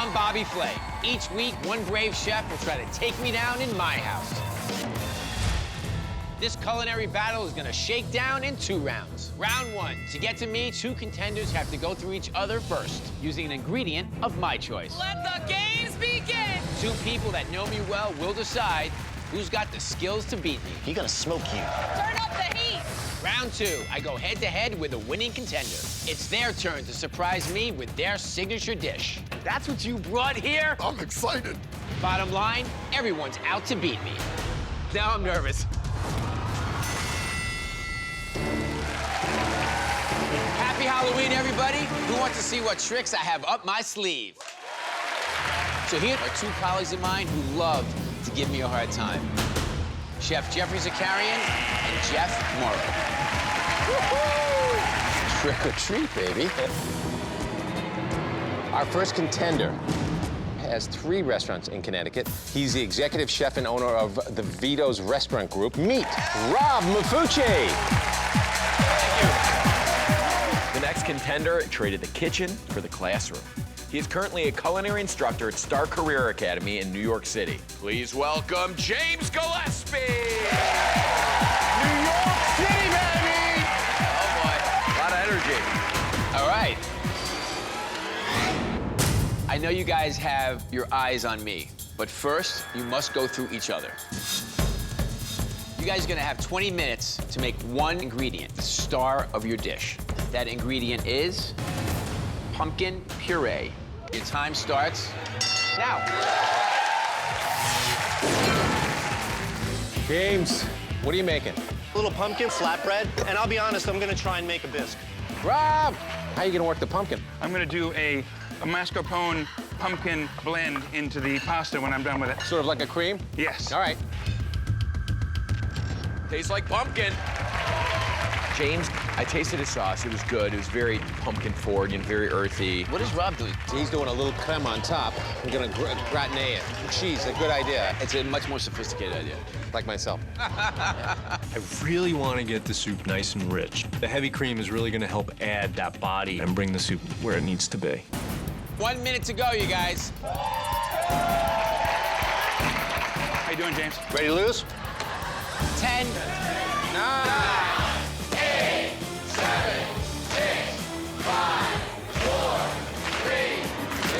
I'm Bobby Flay. Each week, one brave chef will try to take me down in my house. This culinary battle is gonna shake down in 2 rounds. Round 1, to get to me, 2 contenders have to go through each other first, using an ingredient of my choice. Let the games begin! 2 people that know me well will decide who's got the skills to beat me. He gonna smoke you. Turn up the heat! Round 2, I go head-to-head with a winning contender. It's their turn to surprise me with their signature dish. That's what you brought here? I'm excited. Bottom line, everyone's out to beat me. Now I'm nervous. Happy Halloween, everybody. Who wants to see what tricks I have up my sleeve? So here are 2 colleagues of mine who love to give me a hard time. Chef Jeffrey Zakarian and Jeff Morrow. Trick or treat, baby. Our first contender has 3 restaurants in Connecticut. He's the executive chef and owner of the Vito's Restaurant Group. Meet Rob Maffucci. The next contender traded the kitchen for the classroom. He is currently a culinary instructor at Star Career Academy in New York City. Please welcome James Gillespie! New York City, baby! Oh boy, a lot of energy. All right. I know you guys have your eyes on me, but first, you must go through each other. You guys are gonna have 20 minutes to make one ingredient, the star of your dish. That ingredient is pumpkin puree. Your time starts now. James, what are you making? A little pumpkin flatbread, and I'll be honest, I'm gonna try and make a bisque. Rob, how are you gonna work the pumpkin? I'm gonna do a mascarpone pumpkin blend into the pasta when I'm done with it. Sort of like a cream? Yes. All right. Tastes like pumpkin. James, I tasted his sauce. It was good. It was very pumpkin forward and very earthy. What is Rob doing? He's doing a little creme on top. I'm gonna gratinate it. Cheese, a good idea. It's a much more sophisticated idea. Like myself. I really want to get the soup nice and rich. The heavy cream is really going to help add that body and bring the soup where it needs to be. 1 minute to go, you guys. How you doing, James? Ready to lose? 10, 9, 8, 7, 6, 5, 4, 3, 2,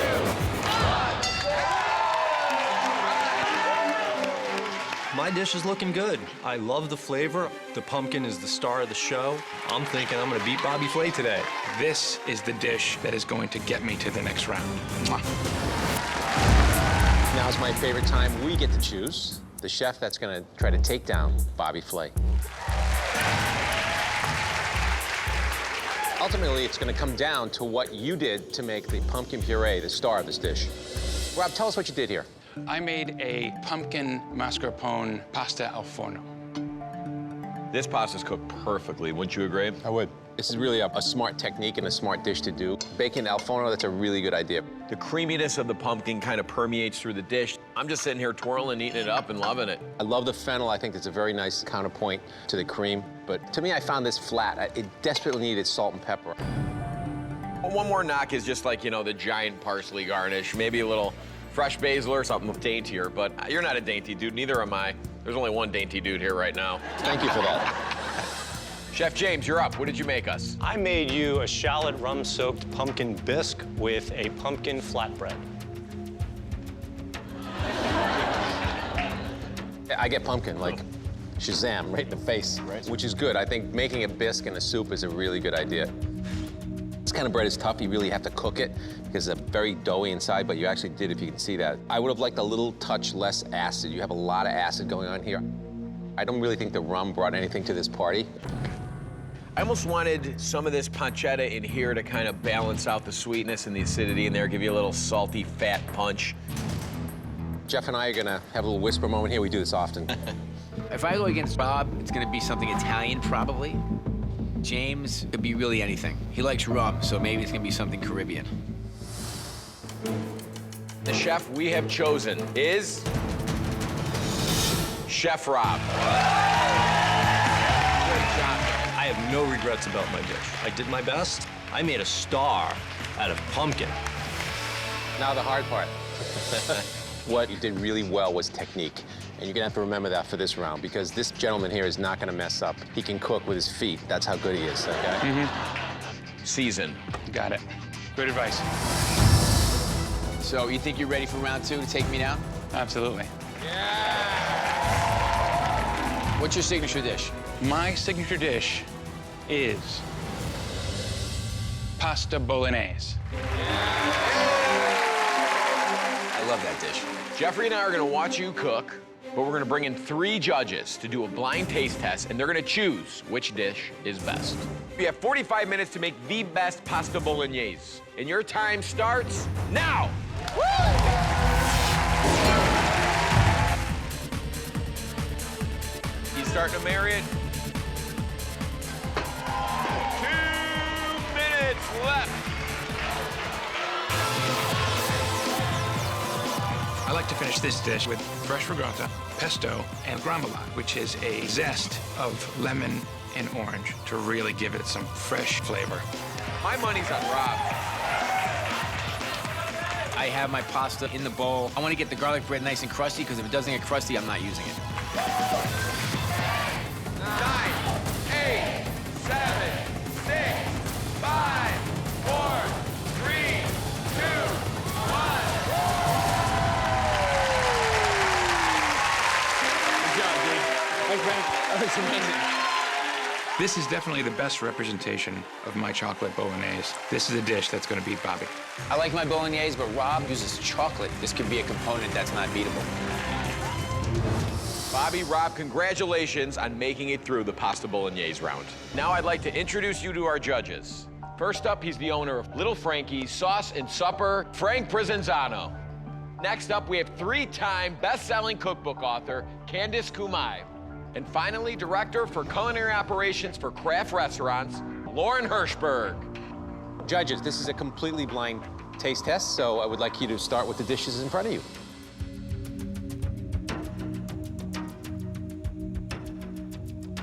1. My dish is looking good. I love the flavor. The pumpkin is the star of the show. I'm thinking I'm going to beat Bobby Flay today. This is the dish that is going to get me to the next round. Mwah. Now's my favorite time. We get to choose the chef that's gonna try to take down Bobby Flay. Ultimately, it's gonna come down to what you did to make the pumpkin puree the star of this dish. Rob, tell us what you did here. I made a pumpkin mascarpone pasta al forno. This pasta's cooked perfectly, wouldn't you agree? I would. This is really a smart technique and a smart dish to do. Bacon al forno, that's a really good idea. The creaminess of the pumpkin kind of permeates through the dish. I'm just sitting here twirling, eating it up, and loving it. I love the fennel. I think it's a very nice counterpoint to the cream. But to me, I found this flat. It desperately needed salt and pepper. Well, one more knock is just like, you know, the giant parsley garnish. Maybe a little fresh basil or something daintier, but you're not a dainty dude, neither am I. There's only one dainty dude here right now. Thank you for that. Chef James, you're up. What did you make us? I made you a shallot rum-soaked pumpkin bisque with a pumpkin flatbread. I get pumpkin, like Shazam, right in the face, which is good. I think making a bisque in a soup is a really good idea. This kind of bread is tough. You really have to cook it because it's very doughy inside, but you actually did, if you can see that. I would have liked a little touch less acid. You have a lot of acid going on here. I don't really think the rum brought anything to this party. I almost wanted some of this pancetta in here to kind of balance out the sweetness and the acidity in there, give you a little salty, fat punch. Jeff and I are gonna have a little whisper moment here. We do this often. If I go against Rob, it's gonna be something Italian, probably. James could be really anything. He likes rum, so maybe it's gonna be something Caribbean. The chef we have chosen is Chef Rob. Great job. I have no regrets about my dish. I did my best. I made a star out of pumpkin. Now the hard part. What you did really well was technique. And you're gonna have to remember that for this round, because this gentleman here is not gonna mess up. He can cook with his feet. That's how good he is, okay? Season. Got it. Good advice. So you think you're ready for round 2 to take me down? Absolutely. What's your signature dish? My signature dish is pasta bolognese. I love that dish. Jeffrey and I are gonna watch you cook, but we're gonna bring in 3 judges to do a blind taste test, and they're gonna choose which dish is best. You have 45 minutes to make the best pasta bolognese, and your time starts now. He's starting to marry it. 2 minutes left. I like to finish this dish with fresh ricotta, pesto, and grombola, which is a zest of lemon and orange to really give it some fresh flavor. My money's on Rob. I have my pasta in the bowl. I want to get the garlic bread nice and crusty, because if it doesn't get crusty, I'm not using it. 9, 8, 7, 6, 5, 4, 3, 2, 1. Good job, dude. Thanks, Frank. That looks amazing. This is definitely the best representation of my chocolate bolognese. This is a dish that's going to beat Bobby. I like my bolognese, but Rob uses chocolate. This could be a component that's not beatable. Bobby, Rob, congratulations on making it through the pasta bolognese round. Now I'd like to introduce you to our judges. First up, he's the owner of Little Frankie's Sauce and Supper, Frank Provenzano. Next up, we have 3-time best-selling cookbook author, Candice Kumai. And finally, director for culinary operations for Kraft Restaurants, Lauren Hirschberg. Judges, this is a completely blind taste test, so I would like you to start with the dishes in front of you.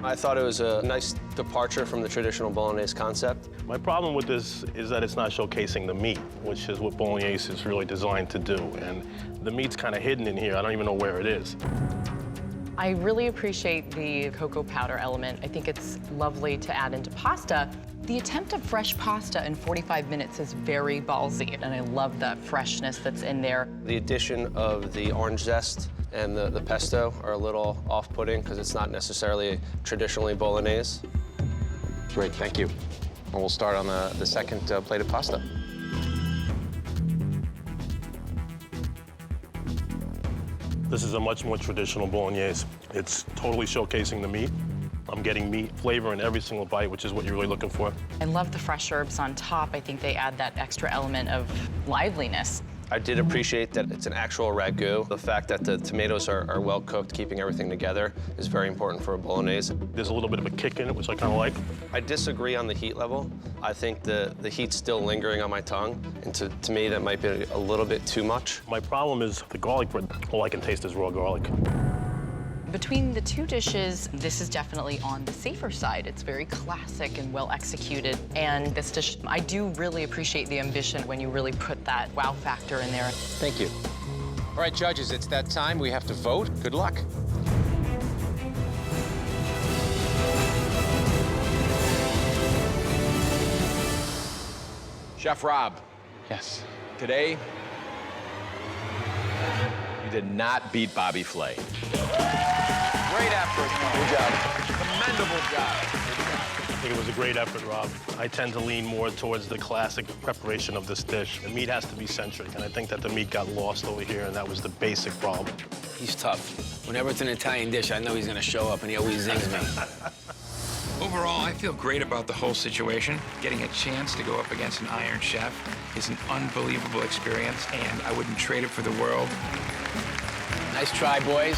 I thought it was a nice departure from the traditional bolognese concept. My problem with this is that it's not showcasing the meat, which is what bolognese is really designed to do. And the meat's kind of hidden in here. I don't even know where it is. I really appreciate the cocoa powder element. I think it's lovely to add into pasta. The attempt of fresh pasta in 45 minutes is very ballsy, and I love the freshness that's in there. The addition of the orange zest and the pesto are a little off-putting because it's not necessarily traditionally bolognese. Great, thank you. And we'll start on the second plate of pasta. This is a much more traditional bolognese. It's totally showcasing the meat. I'm getting meat flavor in every single bite, which is what you're really looking for. I love the fresh herbs on top. I think they add that extra element of liveliness. I did appreciate that it's an actual ragu. The fact that the tomatoes are well cooked, keeping everything together, is very important for a bolognese. There's a little bit of a kick in it, which I kind of like. I disagree on the heat level. I think the heat's still lingering on my tongue, and to me, that might be a little bit too much. My problem is the garlic bread. All I can taste is raw garlic. Between the two dishes, this is definitely on the safer side. It's very classic and well executed. And this dish, I do really appreciate the ambition when you really put that wow factor in there. Thank you. All right, judges, it's that time. We have to vote. Good luck. Chef Rob, Yes. today, you did not beat Bobby Flay. Great effort. Good job. Commendable job. I think it was a great effort, Rob. I tend to lean more towards the classic preparation of this dish. The meat has to be centric, and I think that the meat got lost over here, and that was the basic problem. He's tough. Whenever it's an Italian dish, I know he's gonna show up, and he always zings me. Overall, I feel great about the whole situation. Getting a chance to go up against an Iron Chef is an unbelievable experience, and I wouldn't trade it for the world. Nice try, boys.